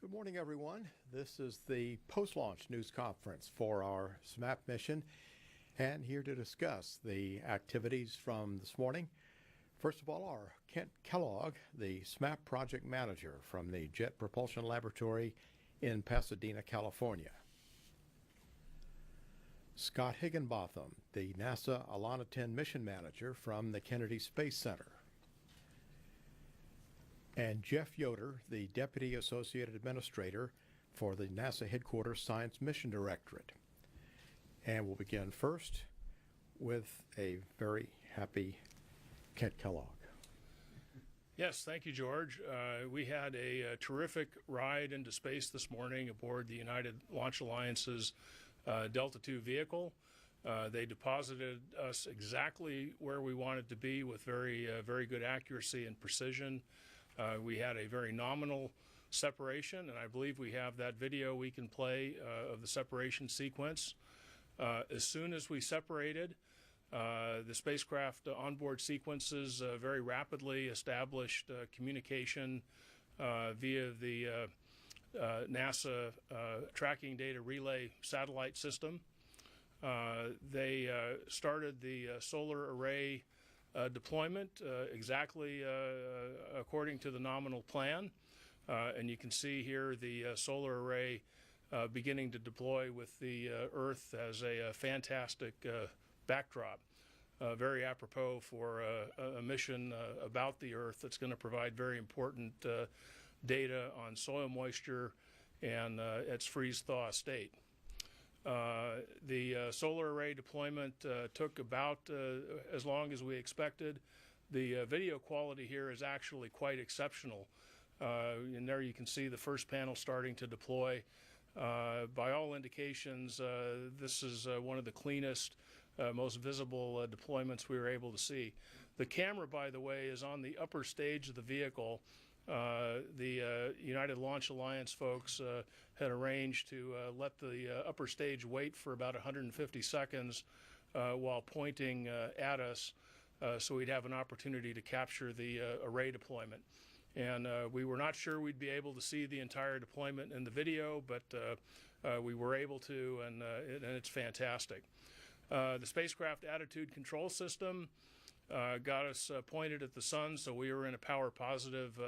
Good morning, everyone. This is the post-launch news conference for our SMAP mission, and here to discuss the activities from this morning. First of all, our Kent Kellogg, the SMAP project manager from the Jet Propulsion Laboratory in Pasadena, California. Scott Higginbotham, the NASA Alana 10 mission manager from the Kennedy Space Center. And Jeff Yoder, the Deputy Associate Administrator for the NASA Headquarters Science Mission Directorate. And we'll begin first with a very happy Kent Kellogg. Yes, thank you, George. We had a terrific ride into space this morning aboard the United Launch Alliance's Delta II vehicle. They deposited us exactly where we wanted to be with very good accuracy and precision. We had a very nominal separation, and I believe we have that video we can play of the separation sequence. As soon as we separated, the spacecraft onboard sequences very rapidly established communication via the NASA Tracking Data Relay satellite system. They started the solar array deployment exactly according to the nominal plan. And you can see here the solar array beginning to deploy with the Earth as a fantastic backdrop. Very apropos for a mission about the Earth that's going to provide very important data on soil moisture and its freeze-thaw state. The solar array deployment took about as long as we expected. The video quality here is actually quite exceptional. And there you can see the first panel starting to deploy. By all indications, this is one of the cleanest, most visible deployments we were able to see. The camera, by the way, is on the upper stage of the vehicle. The United Launch Alliance folks had arranged to let the upper stage wait for about 150 seconds while pointing at us so we'd have an opportunity to capture the array deployment. And we were not sure we'd be able to see the entire deployment in the video, but we were able to, and it's fantastic. The spacecraft attitude control system got us pointed at the sun, so we were in a power positive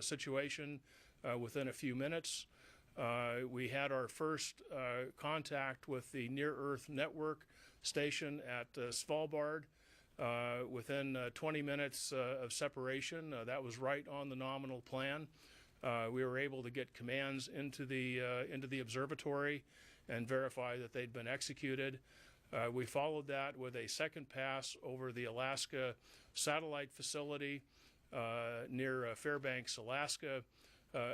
situation within a few minutes. We had our first contact with the Near Earth Network station at Svalbard within 20 minutes of separation. That was right on the nominal plan. We were able to get commands into the observatory and verify that they'd been executed. We followed that with a second pass over the Alaska satellite facility near Fairbanks, Alaska.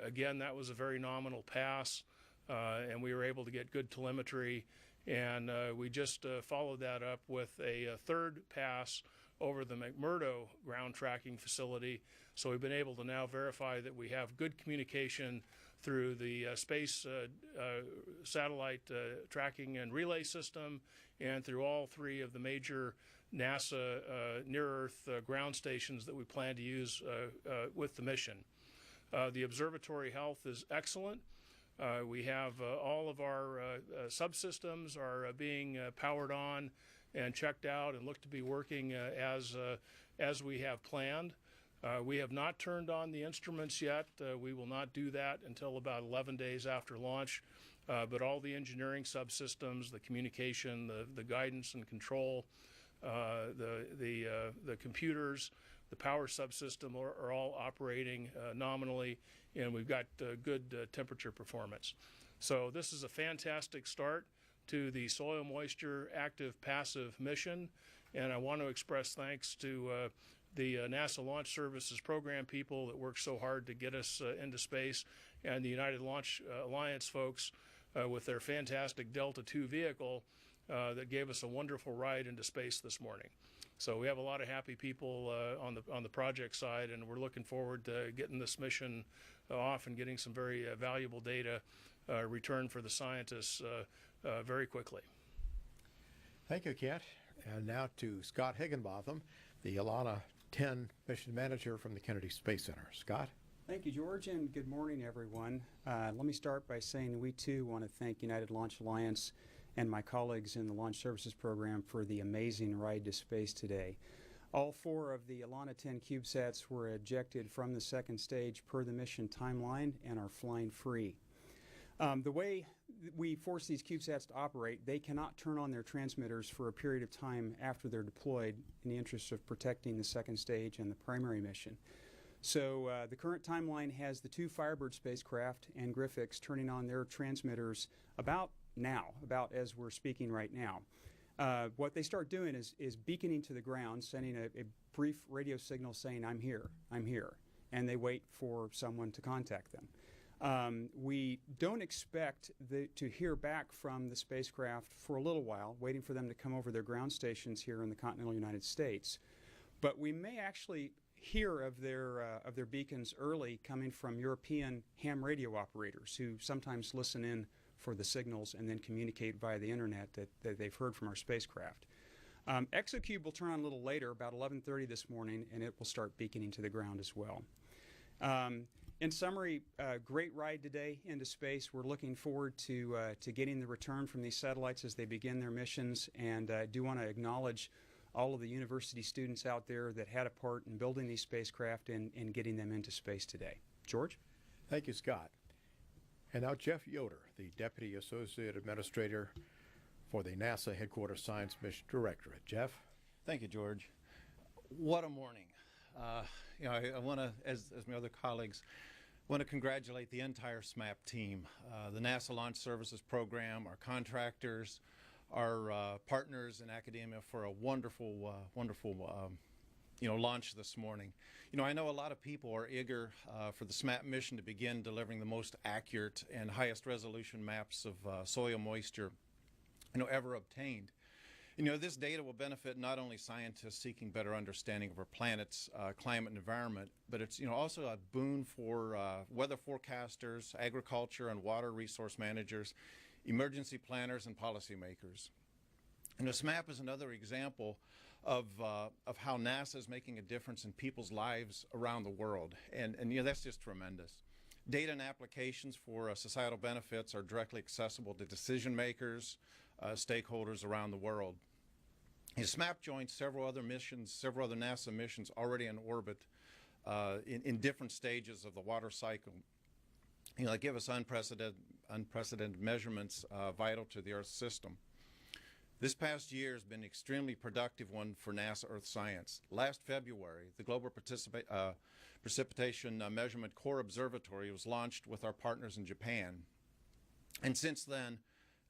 Again, that was a very nominal pass, and we were able to get good telemetry. And we just followed that up with a third pass over the McMurdo ground tracking facility. So we've been able to now verify that we have good communication through the space satellite tracking and relay system and through all three of the major NASA near-Earth ground stations that we plan to use with the mission. The observatory health is excellent. We have all of our subsystems are being powered on and checked out and look to be working as we have planned. We have not turned on the instruments yet. We will not do that until about 11 days after launch. But all the engineering subsystems, the communication, the guidance and control, the computers, the power subsystem are all operating nominally, and we've got good temperature performance. So this is a fantastic start to the soil moisture active passive mission, and I want to express thanks to the NASA Launch Services program people that worked so hard to get us into space, and the United Launch Alliance folks with their fantastic Delta II vehicle that gave us a wonderful ride into space this morning. So we have a lot of happy people on the project side, and we're looking forward to getting this mission off and getting some very valuable data returned for the scientists very quickly. Thank you, Kent. And now to Scott Higginbotham, the Alana 10 mission manager from the Kennedy Space Center. Scott? Thank you, George, and good morning, everyone. Let me start by saying we too want to thank United Launch Alliance and my colleagues in the Launch Services Program for the amazing ride to space today. All 4 of the Alana 10 CubeSats were ejected from the second stage per the mission timeline and are flying free. The way we force these CubeSats to operate, they cannot turn on their transmitters for a period of time after they're deployed in the interest of protecting the second stage and the primary mission. So the current timeline has the 2 Firebird spacecraft and Griffix turning on their transmitters about now, about as we're speaking right now. What they start doing is beaconing to the ground, sending a brief radio signal saying, I'm here, and they wait for someone to contact them. We don't expect to hear back from the spacecraft for a little while, waiting for them to come over their ground stations here in the continental United States. But we may actually hear of their beacons early coming from European ham radio operators who sometimes listen in for the signals and then communicate via the internet that they've heard from our spacecraft. ExoCube will turn on a little later, about 11:30 this morning, and it will start beaconing to the ground as well. In summary, great ride today into space. We're looking forward to getting the return from these satellites as they begin their missions, and I do want to acknowledge all of the university students out there that had a part in building these spacecraft and getting them into space today. George? Thank you, Scott. And now Jeff Yoder, the Deputy Associate Administrator for the NASA Headquarters Science Mission Directorate. Jeff? Thank you, George. What a morning. I want to, as my other colleagues, want to congratulate the entire SMAP team, the NASA Launch Services Program, our contractors, our partners in academia for a wonderful launch this morning. I know a lot of people are eager for the SMAP mission to begin delivering the most accurate and highest resolution maps of soil moisture, ever obtained. This data will benefit not only scientists seeking better understanding of our planet's climate and environment, but it's also a boon for weather forecasters, agriculture and water resource managers, emergency planners, and policymakers. SMAP is another example of how NASA is making a difference in people's lives around the world, and that's just tremendous. Data and applications for societal benefits are directly accessible to decision makers, stakeholders around the world. SMAP joins several other NASA missions already in orbit in different stages of the water cycle. They give us unprecedented measurements vital to the Earth system. This past year has been an extremely productive one for NASA Earth science. Last February, the Global Precipitation Measurement Core Observatory was launched with our partners in Japan. And since then,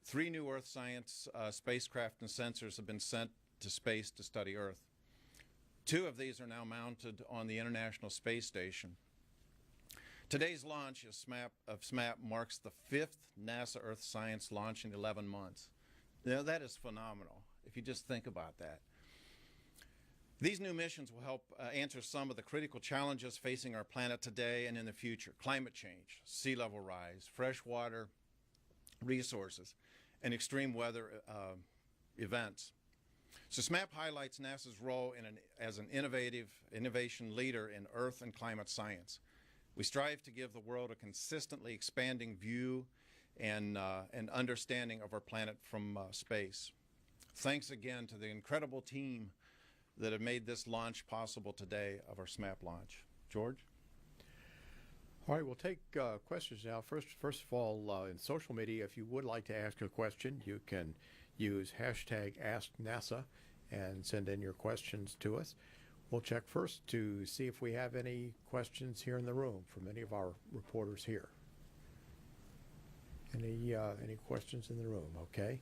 3 new Earth science spacecraft and sensors have been sent to space to study Earth. 2 of these are now mounted on the International Space Station. Today's launch of SMAP marks the 5th NASA Earth science launch in 11 months. That is phenomenal, if you just think about that. These new missions will help answer some of the critical challenges facing our planet today and in the future: climate change, sea level rise, fresh water resources, and extreme weather events. So SMAP highlights NASA's role as an innovation leader in Earth and climate science. We strive to give the world a consistently expanding view and understanding of our planet from space. Thanks again to the incredible team that have made this launch possible today of our SMAP launch. George? All right, we'll take questions now. First of all, in social media, if you would like to ask a question, you can use hashtag AskNASA and send in your questions to us. We'll check first to see if we have any questions here in the room from any of our reporters here. Any questions in the room? Okay.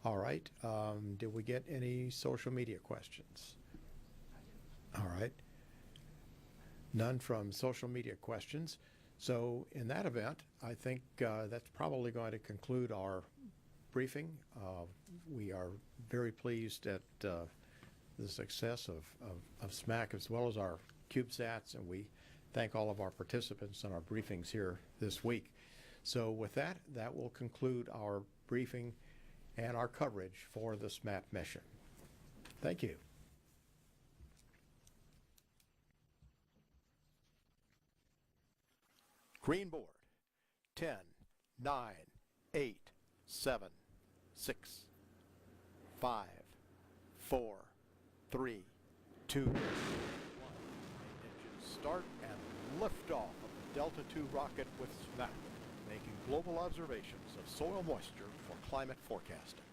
All right. Did we get any social media questions? All right. None from social media questions. So in that event, I think that's probably going to conclude our briefing. We are very pleased at the success of SMAC as well as our CubeSats, and we thank all of our participants in our briefings here this week. So with that, that will conclude our briefing and our coverage for the SMAP mission. Thank you. Green board. 10, 9, 8, 7, 6, 5, 4, 3, 2, 1. Engines start and lift off of the Delta II rocket with SMAP, making global observations of soil moisture for climate forecasting.